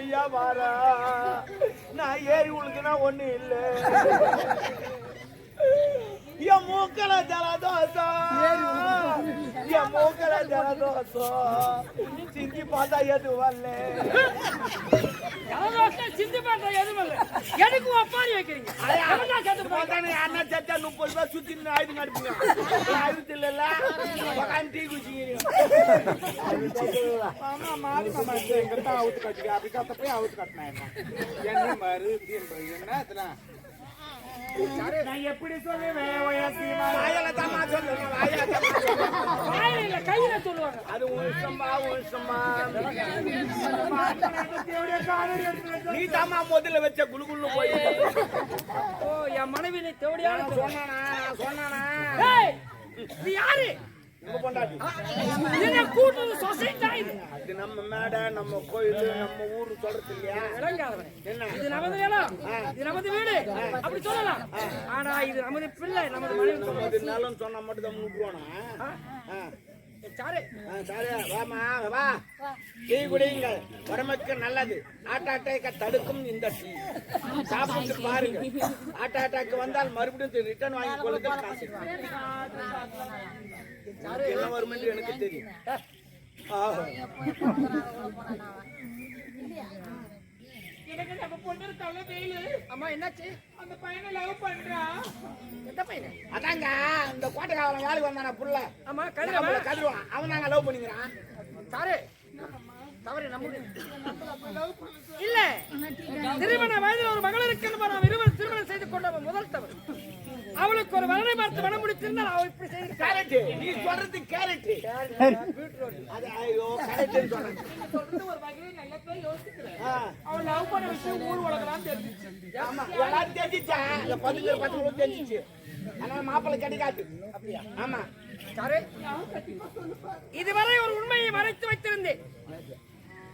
வழியா வாரா நான் ஏறி உழுக்குனா ஒண்ணு இல்ல என் மூக்கல ஜலதோஷம் என் மூக்கல ஜலதோஷம் சிந்தி பார்த்தா எது வரல ஜலதோஷம் சிந்தி பார்த்தா எது வரல எனக்கு ஒப்பாரி வைக்கிறீங்க அண்ணா சத்தா 30 ரூபாய் சுத்தி ஆயுதம் அடிப்பீங்க ஆயுதம் இல்ல டீ குடிச்சிங்க ஆமா மாறி மாமா எங்க தான் அவுத்து கட்டிக்க அப்படி கத்த போய் அவுத்து கட்டினா என்ன மாறு என்ன அதெல்லாம் நான் எப்படி சொல்லுவேன் வாயில தம்மா சொல்லுவேன் வாயில கையில சொல்லுவாங்க அது உன்சம்மா நீ தாமா முதல்ல வச்ச குளுகுள்னு போய் ஓ என் மனைவி நீ தேவடியான சொன்னானா நீ யாரு அது நம்ம மேடை நம்ம கோயில் நம்ம ஊரு சொல்றது இல்லையா இது நமது இடம் இது நமது வீடு அப்படி சொல்லலாம் ஆனா இது நமது பிள்ளை நமது மனைவி நிலம் சொன்னா மட்டும் தான் முழுக்குவானா டீ குடிங்க உடம்புக்கு நல்லது ஹார்ட் அட்டாக்க தடுக்கும் இந்த டீ சாப்பிட்டு பாருங்க ஹார்ட் அட்டாக் வந்தால் மறுபடியும் ரிட்டர்ன் வாங்கி கொள்ளுங்க காசு என்ன வரும் என்று எனக்கு தெரியும் அம்மா என்னாச்சு அந்த பையனை லவ் பண்றான் எந்த பையன் அதாங்க இந்த கோட்டைக்காரன் வேலைக்கு வந்தான புள்ள ஆமா கதிரவான் அவன் நாங்க லவ் பண்ணிக்கிறான் சாரு தவறு நம்ம இல்ல திருமண வயதில் ஒரு மகள் இருக்கிற நாம் இருவர் திருமணம் செய்து கொண்ட முதல் தவறு அவளுக்கு ஒரு வரனை பார்த்து மனம் முடித்திருந்தால் அவள் இப்படி செய்து கேரட் நீ சொல்றது கேரட் அது ஐயோ கேரட் சொல்றது ஒரு வகையில நல்ல பேர் யோசிக்கிறேன் அவன் லவ் பண்ண விஷயம் ஊர் உலகலாம் தெரிஞ்சிச்சு ஆமா எல்லாரும் தெரிஞ்சிச்சா இந்த 10 தெரிஞ்சிச்சு ஆனா மாப்பிள்ளை கிடைக்காது அப்படியா ஆமா சாரு இதுவரை ஒரு உண்மையை மறைத்து வைத்திருந்தேன்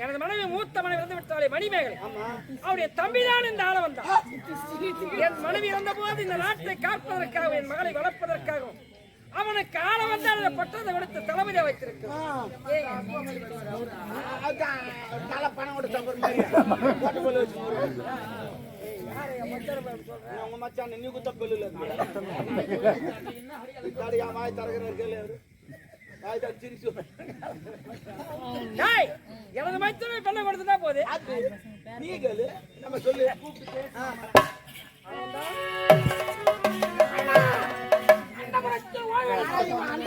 எனது மனைவி மூத்த மனைவி இறந்து விட்டாலே மணிமேகலை அவருடைய தம்பிதான் இந்த ஆள வந்தான் என் மனைவி இறந்த போது இந்த நாட்டை காப்பதற்காகவும் என் மகளை வளர்ப்பதற்காகவும் அவனுக்கு ஆள வந்தால் பட்டத்தை கொடுத்து தளபதியை வைத்திருக்கிறான் பணம் உங்க மச்சான் நீ குத்த பெல்லுல வாய் தரகிறார் எனது மைத்தனை பெண்ணை கொடுத்துட்டா போது நீ கேளு நம்ம சொல்லு அந்த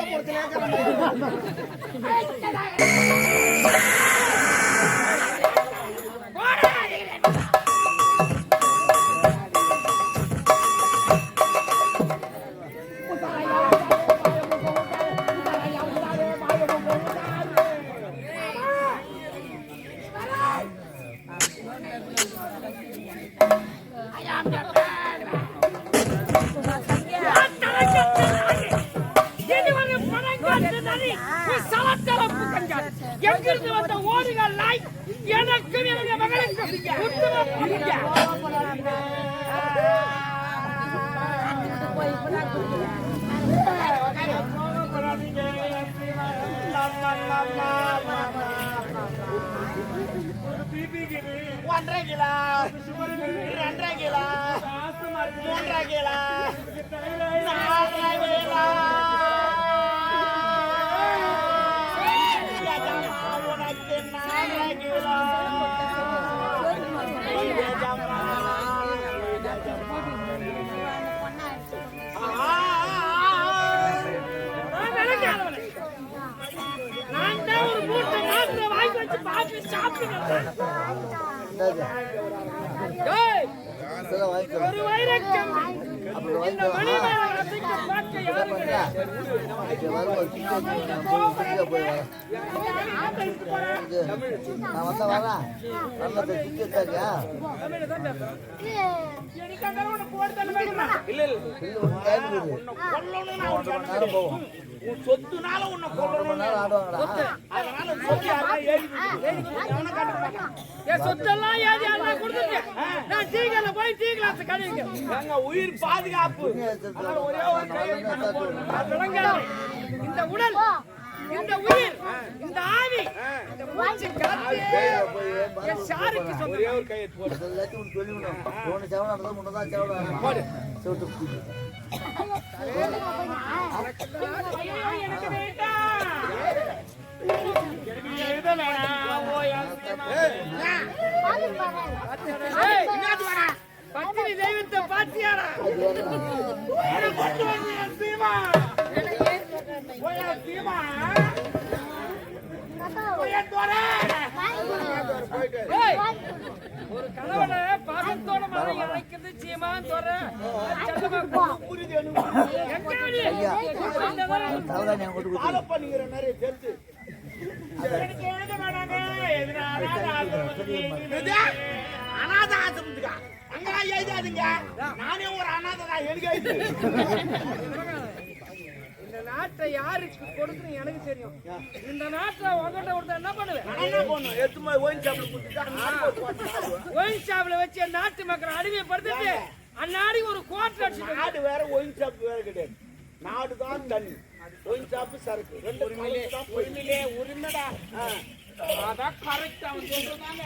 எங்கிருந்து வந்த ஓடுகள் நாய் எனக்கும் எனது மகளுக்கும் ஒன்றரை கிலோ 2 கிலோ 3 கிலோ 4 கிலோ ஒரு வைரக்கம் இந்த மணிமேகலை ரசிக்க பார்க்க யாரும் சொத்துனால உன்னை சொத்தெல்லாம் ஏதி கொடுத்துட்டேன் நான் டீக்கல போய் டீ கிளாஸ் கழுவிங்க உயிர் பாதுகாப்பு இந்த உடல் இந்த உயிர், இந்த ஆவி, இந்த மூச்சு காத்து என் சாருக்கு சொந்தம். ஒரே ஒரு கையை போடு. ஐயோ, எனக்கு வேண்டாம். எனக்கு எழுத வேணாம். ஓ, ஏய், பத்தினி தெய்வத்தை பாத்தியாடா? ஏய், ஒரு கணவனை பாசத்தோட மனை அழைக்கிறது சீமான் தோற செல்லமா அநாத ஆசிரமத்துக்கா அங்கெல்லாம் எழுதாதீங்க. நானே ஒரு அநாதை தான் எழுதி. இந்த நாட்டை யாருக்கு கொடுக்கணும் எனக்கு தெரியும். இந்த நாட்டை உங்ககிட்ட ஒருத்தர் என்ன பண்ணுவேன்? என்ன பண்ணும்? எத்துமா ஒயின் ஷாப்ல கொடுத்துட்டா ஒயின் ஷாப்ல வச்சு நாட்டு மக்கள் அடிமைப்படுத்திட்டு அந்நாடி ஒரு கோட்டை அடிச்சு. நாடு வேற ஒயின் ஷாப் வேற கிடையாது. நாடு தான் தண்ணி, ஒயின் ஷாப் சரக்கு, ரெண்டு உரிமைடா. அதான் கரெக்டா சொல்றாங்க.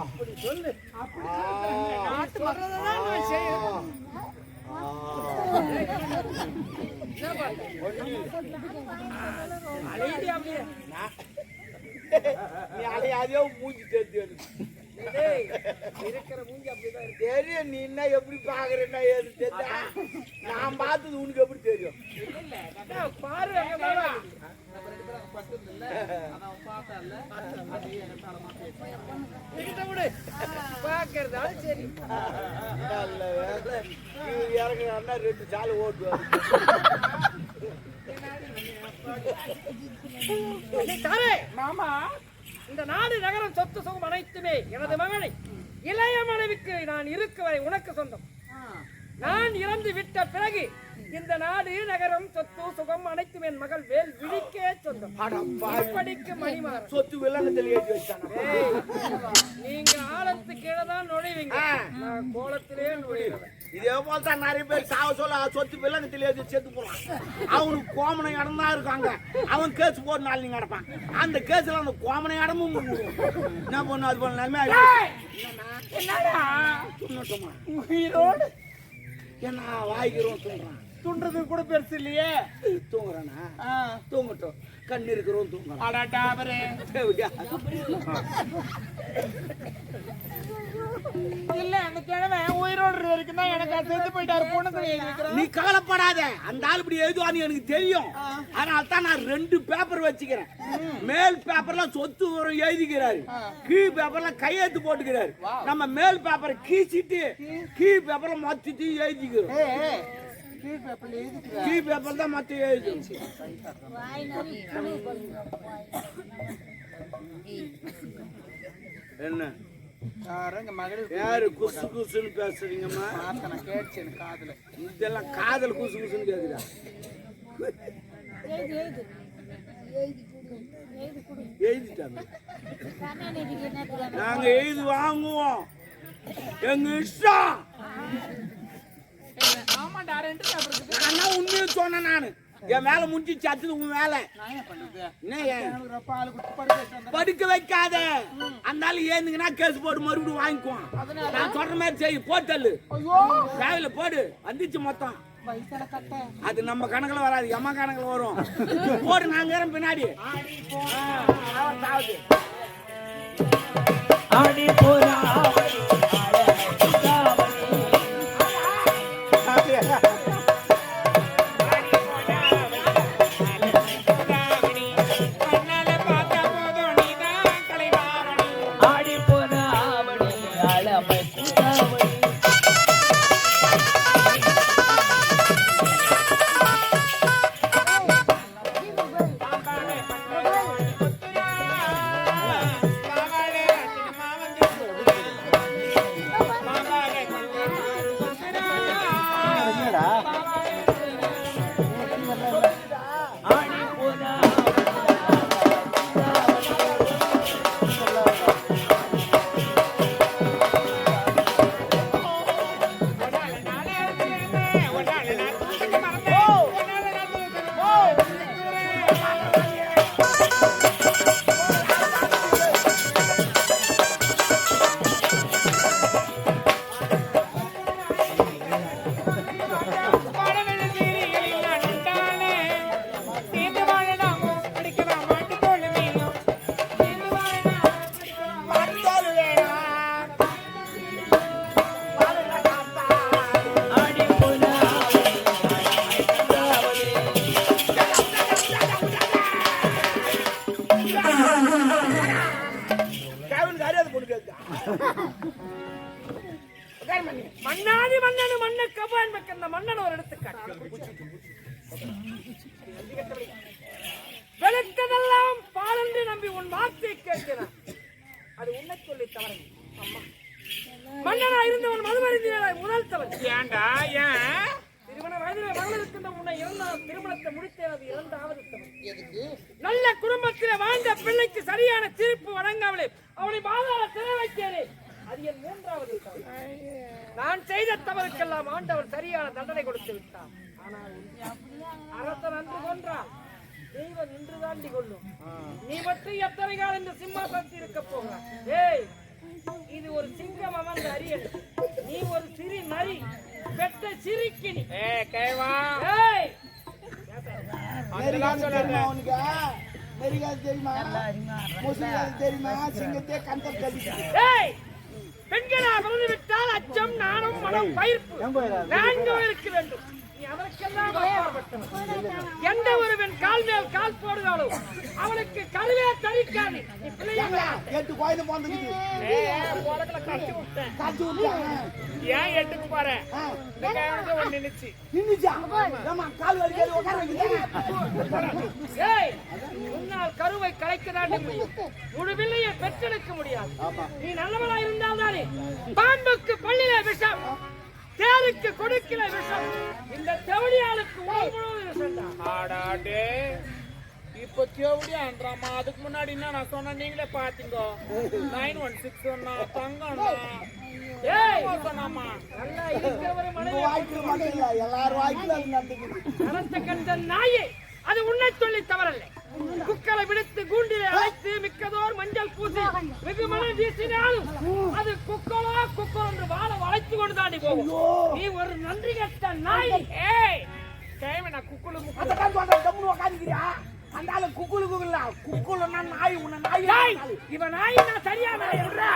அப்படி சொல்லு. நாட்டு மக்கள் தான் நான் செய்யணும். நீ அலையாதையோ மூஞ்சி தெரியும். இருக்கிற மூஞ்சி அப்படிதான் இருக்கு. தெரியும். நீ என்ன எப்படி பாக்குறேன்னா ஏது தெரியா? நான் பார்த்தது உனக்கு எப்படி தெரியும்? பாரு பாக்குறதா சரி. இறங்குனா ரெண்டு சாலை ஓட்டுவாரு. மாமா, இந்த நாடு நகரம் சொத்து சுகம் அனைத்துமே எனது மகனை இளைய மனைவிக்கு நான் இருக்க வரை உனக்கு சொந்தம். நான் இறந்து விட்ட பிறகு இந்த நாடு நகரம் சொத்து சுகம் அனைத்தும் என் மகள் வேல் விழிக்கே சொந்தம். படிக்க மணிமாற சொத்து வில்லங்கத்தில் ஏற்றி வச்சாங்க. நீங்க ஆழத்து கீழே தான் நுழைவீங்க, நான் கோலத்திலே நுழைவேன். இதே போல தான் நிறைய பேர் சாவ சொல்ல சொத்து வில்லங்கத்தில் ஏற்றி செத்து போறான். அவனுக்கு கோமனை இடம் தான் இருக்காங்க. அவன் கேஸ் போட்டு நாள் நீங்க அடைப்பான். அந்த கேஸ்ல அந்த கோமனை இடமும் என்ன பண்ணும்? அது போல நிலைமை என்னடா உயிரோடு என்ன வாய்க்கிறோம் சொல்றான். துண்டுறது கூட பெருசு இல்லையே. தூங்குறானா? தூங்கட்டும். கண்ணு இருக்கிறோம் தூங்குறான். அடாடாபரே. இல்ல, அந்த கிழமை உயிரோடு வரைக்கும் தான் எனக்கு செத்து போயிட்டாரு. பொண்ணு நீ கவலைப்படாத. அந்த ஆள் இப்படி எழுதுவான்னு எனக்கு தெரியும். அதனால தான் நான் 2 பேப்பர் வச்சுக்கிறேன். மேல் பேப்பர்ல சொத்து வரும் எழுதிக்கிறாரு, கீழ் பேப்பர்ல கையெழுத்து போட்டுக்கிறாரு. நம்ம மேல் பேப்பரை கீச்சிட்டு கீழ் பேப்பர்ல மொத்தத்தி எழுதிக்கிறோம். கீழ் பேப்பர் தான் மொத்த எழுது. என்ன யாரு குசு குசுன்னு பேசுறீங்கம்மா? காதுல இதெல்லாம் காதல் குசு குசுன்னு கேக்குதா? எழுதிட்டாங்க. நாங்க எழுதி வாங்குவோம், எங்க இஷ்டம். ஆமாண்டா, 2 பேப்பர் இருக்கு. நான் உண்மையை சொன்னேன். நானு என் மேல முடிச்சு சத்துது உன் வேலை. படுக்க வைக்காத. அந்த ஆளு ஏந்துங்கன்னா கேஸ் போட்டு மறுபடியும் வாங்கிக்குவான். நான் சொல்ற மாதிரி செய்ய போட்டல்லு வேலையில போடு. வந்துச்சு மொத்தம். அது நம்ம கணக்குல வராது, எம்மா கணக்குல வரும். போடு, நாங்க பின்னாடி ஆடி போறா மன்னாதி மன்னனு மன்ன கபான் அந்த மன்னன் ஒரு எடுத்துக்காட்டு. வெளுத்ததெல்லாம் பாலென்று நம்பி உன் வார்த்தையை கேட்கிறான். அது உன்னை சொல்லி தவறு. மன்னனா இருந்தவன் மதுமருந்தினாய் முதல் தவறு. ஏண்டா ஏன் திருமண வயதில் மகள் இருக்கின்ற உன்னை இரண்டாவது திருமணத்தை முடித்தது அது இரண்டாவது தவறு. நல்ல குடும்பத்தில் வாழ்ந்த பிள்ளைக்கு சரியான தீர்ப்பு வழங்காமலே அவனை பாதாள சிறை வைத்தேனே அது என் மூன்றாவது தவறு. நான் செய்த தவறுக்கெல்லாம் ஆண்டவர் சரியான தண்டனை கொடுத்து விட்டான். ஆனால் அரசன் அன்று கொன்றான், தெய்வம் நின்று தாண்டி கொள்ளும். நீ மட்டும் எத்தனை காலம் இந்த சிம்மாசனத்தில் இருக்க போகிறான்? ஏய், இது ஒரு சிங்கம் அமர்ந்த அரியல், நீ ஒரு சிறு நரி பெற்ற சிரிக்கினி. பெண்களா விழுந்து விட்டால் அச்சம் நாணம் மனம் பயிர்ப்பு நான்கும் இருக்க வேண்டும். நீ அவருக்கெல்லாம் எந்த ஒருவன் கால் மேல் கால் போடுவாளோ அவளுக்கு கருவே தரிக்காது. நீ பிள்ளைங்களா எட்டு கோயில போந்து காட்சி விட்டேன். ஏன் எட்டுக்கு பாரு நின்னுச்சு கால் வலிக்காது உட்கார வைக்கிறேன். முன்னால் கருவை கலைக்கதான் முழுவில்லையை பெற்றெடுக்க முடியாது. நீ நல்லவனா இருந்தால் தானே பாம்புக்கு பள்ளியில விஷம், தேருக்கு கொடுக்கல விஷம், இந்த செவடியாளுக்கு உடல் முழுவதும் விஷம். இப்ப கேவடியான்றாமா, அதுக்கு முன்னாடி என்ன நான் சொன்ன நீங்களே பாத்தீங்க. 916 சொன்னா தங்கம் சொன்னாமா. நல்லா இருக்கிறவரை எல்லாரும் வாய்க்குல அது நடந்துக்குது. அரச கண்ட நாயே, அது உன்னை சொல்லி தவறல்ல. குக்களை விடுத்து கூண்டிலே அழைத்து மிக்கதோர் மஞ்சள் பூசி வெகு மனம் வீசினாலும் அது குக்கலோ குக்கோ என்று வாழ வளைத்து கொண்டு தாண்டி போகும். நீ ஒரு நன்றி கட்ட நாய். ஏய் நான் குக்குளு உட்காந்துக்கிறியா? அந்த ஆளு குக்குளு குக்குல குக்குலுன்னா நாய். உன்ன நாய் இவன் நாய் நான் சரியா நாய் விடுறா.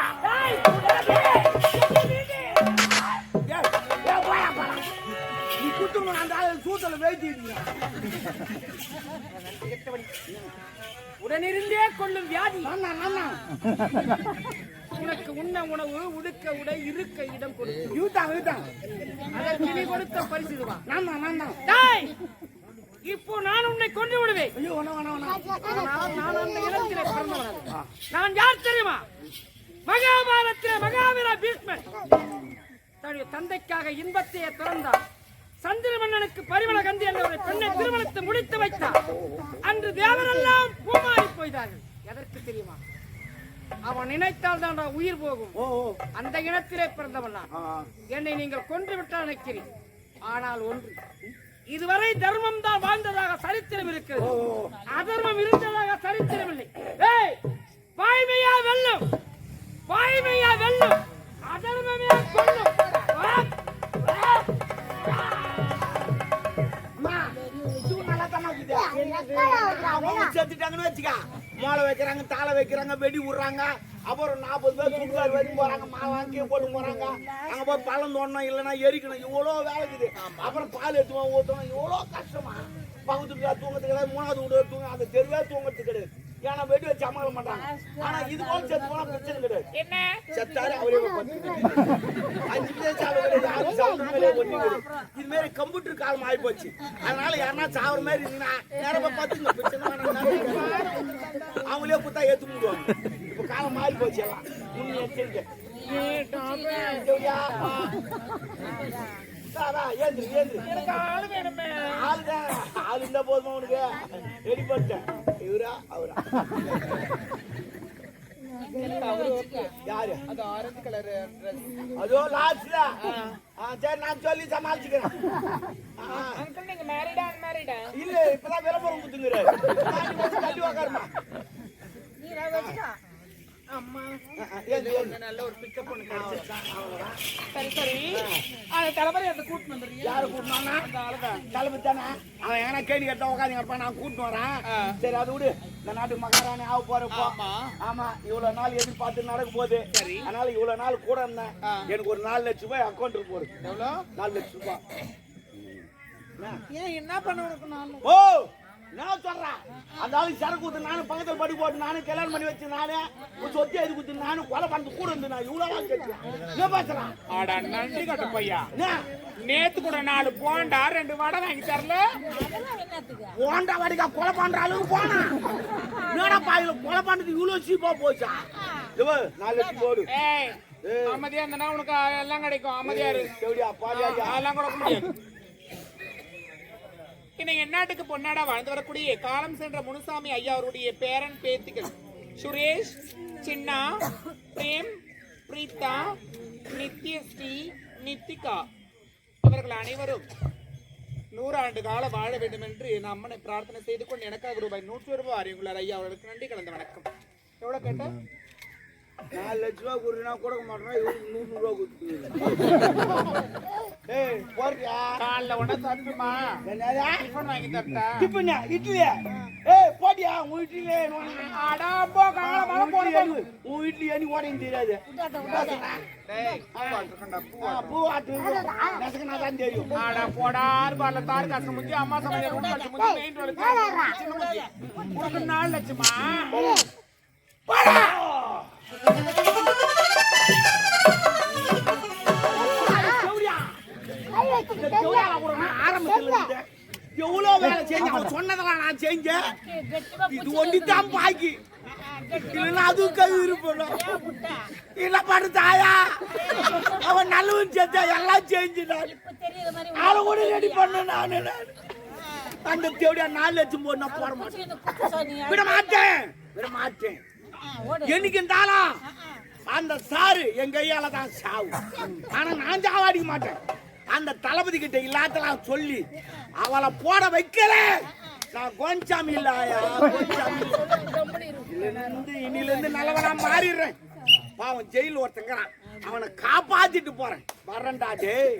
நீ குத்துங்க அந்த ஆளு சூத்தல வேய்த்திடுங்க. உடனிருந்தே கொள்ளும் வியாதி. உனக்கு உண்ண உணவு, உடுக்க உடை, இருக்க இடம் கொடுத்து அதற்கு நீ கொடுத்த பரிசுவா. இப்போ நான் உன்னை கொண்டு விடுவேன். நான் அந்த இடத்திலே பிறந்தவன். நான் யார் தெரியுமா? மகாபாரத்திலே மகாவீர பீஷ்மன் தன்னுடைய தந்தைக்காக இன்பத்தையே திறந்தார். சந்திர மன்னனுக்கு பரிமள கந்தி என்ற ஒரு பெண்ணை திருமணத்தை முடித்து வைத்தார். அன்று தேவரெல்லாம் பூமாறி போய்தார்கள். எதற்கு தெரியுமா? அவன் நினைத்தால் தான் உயிர் போகும். அந்த இனத்திலே பிறந்தவன் நான். என்னை நீங்கள் கொன்று விட்டால் நினைக்கிறேன். ஆனால் ஒன்று, இதுவரை தர்மம் தான் வாழ்ந்ததாக சரித்திரம் இருக்கிறது, அதர்மம் இருந்ததாக சரித்திரம் இல்லை. வாய்மையா வெல்லும், வாய்மையா வெல்லும், அதர்மமே கொல்லும். செத்துட்டாங்கன்னு வச்சுக்க, மாலை வைக்கிறாங்க, தாளை வைக்கிறாங்க, வெடி விடுறாங்க. அப்புறம் 40 பேர் சுடுகாடு வரைக்கும் போறாங்க, மாலாம் கீழே போட்டு போறாங்க. அங்க போய் பழம் தோண்டணும், இல்லைன்னா எரிக்கணும். இவ்வளோ வேலை இருக்குது. அப்புறம் பால் எடுத்துவோம், ஊற்றணும். இவ்வளோ கஷ்டமா. பக்கத்துக்கு தூங்கத்துக்கு கிடையாது, 3வது வீடு தூங்க, அந்த தெருவே தூங்கறதுக்கு கிடையாது. ஏன்னா வெடி வச்சு அமல மாட்டாங்க. ஆனா இது போல செத்து போனா பிரச்சனை கிடையாது. என்ன செத்தாரு அவரே 5 பேர் சாவு கிடையாது, 6 சாவு மேலே ஒண்ணு கிடையாது. இது மாதிரி கம்ப்யூட்டர் காலம் ஆகி போச்சு. அதனால யாருன்னா சாவர மாதிரி இருந்தீங்கன்னா நேரமா பார்த்துங்க, பிரச்சனை அவங்களே குத்தா ஏத்து முடிவாங்க. இப்ப காலம் மாறி போச்சு. எல்லாம் முன்னு எச்சரிக்கை. ஆளு இருந்தா போதுமா உனக்கு? ரெடி பண்ணிட்டேன். இவரா அவரா? யாரு? அது ஆரஞ்சு கலர் அதோ லாஸ்ட்ல. சரி, நான் சொல்லி சமாளிச்சுக்கிறேன். அங்கிள் நீங்க மேரிடா அன்மேரிடா? இல்ல, இப்பதான் விளம்பரம் குத்துங்கிறாரு. தள்ளி உக்காருமா. அம்மா நல்ல ஒரு பிக்கப் பண்ணு கிடைச்சா. சரி சரி, அந்த தலைவரை அந்த கூட்டு வந்துடுறீங்க. யாரு கூட்டினா? தளபதி தானே. அவன் எங்கன்னா கேடி கட்ட உட்காந்து இருப்பான், நான் கூட்டிட்டு வரேன். சரி, அது விடு. இந்த நாட்டு மகாராணி ஆக போறப்போ. ஆமா, இவ்வளவு நாள் எதிர்பார்த்து நடக்க போகுது. அதனால இவ்வளவு நாள் கூட இருந்தேன். எனக்கு ஒரு 4 லட்சம் ரூபாய் அக்கௌண்ட் போடு. எவ்வளவு? 4 லட்சம் ரூபாய். ஏன் என்ன பண்ண உனக்கு? ஓ, நான் சொல்றேன் அந்த ஆளு சரக்கு ஊத்து நானும் பக்கத்துல படி போட்டு நானும் கல்யாணம் பண்ணி வச்சு நானே சொத்தி எது குத்து நானும் கொலை பண்ணது கூட இருந்து நான் இவ்வளவு கேட்டேன் என்ன பேசுறான் ஆடா நன்றி கட்ட பையா என்ன நேத்து கூட 4 போண்டா 2 வடை வாங்கி தரல போண்டா வடிக்கா கொலை பண்ற அளவுக்கு போனா என்னடா பாயில கொலை பண்றது இவ்வளவு சீப்பா போச்சா இவ 4 லட்சம் போடு ஏய் அமைதியா இருந்தா உனக்கு எல்லாம் கிடைக்கும் அமைதியா இரு எப்படியா பாலியா அதெல்லாம் கொடுக்க முடியாது இன்னைக்கு எந்நாட்டுக்கு பொன்னாடா வாழ்ந்து வரக்கூடிய காலம் சென்ற முனுசாமி ஐயா அவருடைய பேரன் பேத்திகள் சுரேஷ், சின்னா, பிரேம், பிரீதா, நித்யஸ்ரீ, நித்திகா இவர்கள் அனைவரும் 100 ஆண்டு காலம் வாழ வேண்டும் என்று என் அம்மனை பிரார்த்தனை செய்து கொண்டு எனக்காக ரூபாய் 100 ரூபாய் அறிவுள்ளார் ஐயா அவர்களுக்கு நன்றி கலந்த வணக்கம். எவ்வளவு கேட்ட 4 லட்சம் ரூபாய் கொடுனா கொடுக்க மாட்டேன் இவருக்கு 100 ரூபாய் கொடுத்து ஏய் போறியா கால்ல உடனே தட்டுமா என்னடா டிஃபன் வாங்கி தட்டா டிபனா இட்லியா ஏய் போடியா உன் இட்லியே அடா போ கால மர போடு உன் இட்லி அனி ஓடேன்னு தெரியாது டேய் பாத்துக்கண்டா பூ ஆட்டு நசக்கனா தான் தெரியும் ஆடா போடார் பால தார் காசு முஞ்சி அம்மா சமையல் ரூம் கட்டு முஞ்சி மெயின் ரோட் சின்ன முஞ்சி உனக்கு 4 லட்சமா போடா எவ்வளவு வேலை செஞ்ச அவன் சொன்னதெல்லாம் நான் செஞ்சேன் இது ஒண்டிதான் பாக்கி இல்லைன்னா அதுவும் கவி இருப்போம் என்ன பண்ணு தாயா அவன் நல்லவன் செஞ்சா எல்லாம் செஞ்சுட்டான் அதை கூட ரெடி பண்ண நானு அந்த தேவையா 4 லட்சம் போடு நான் போட மாட்டேன் விட மாட்டேன் என்னைக்கு இருந்தாலும் அந்த சாரு என் கையால தான் சாவு ஆனா நான் சாவாடிக்க மாட்டேன் அந்த தளபதி கிட்ட இல்லாதலாம் சொல்லி அவளை போட வைக்கல நான் கோன்சாமி இல்லையா இன்னில இருந்து நல்லவனா மாறிடுறேன் பாவம் ஜெயில ஒருத்தங்கிறான் அவனை காப்பாத்திட்டு போறேன் வரேன்டா டேய்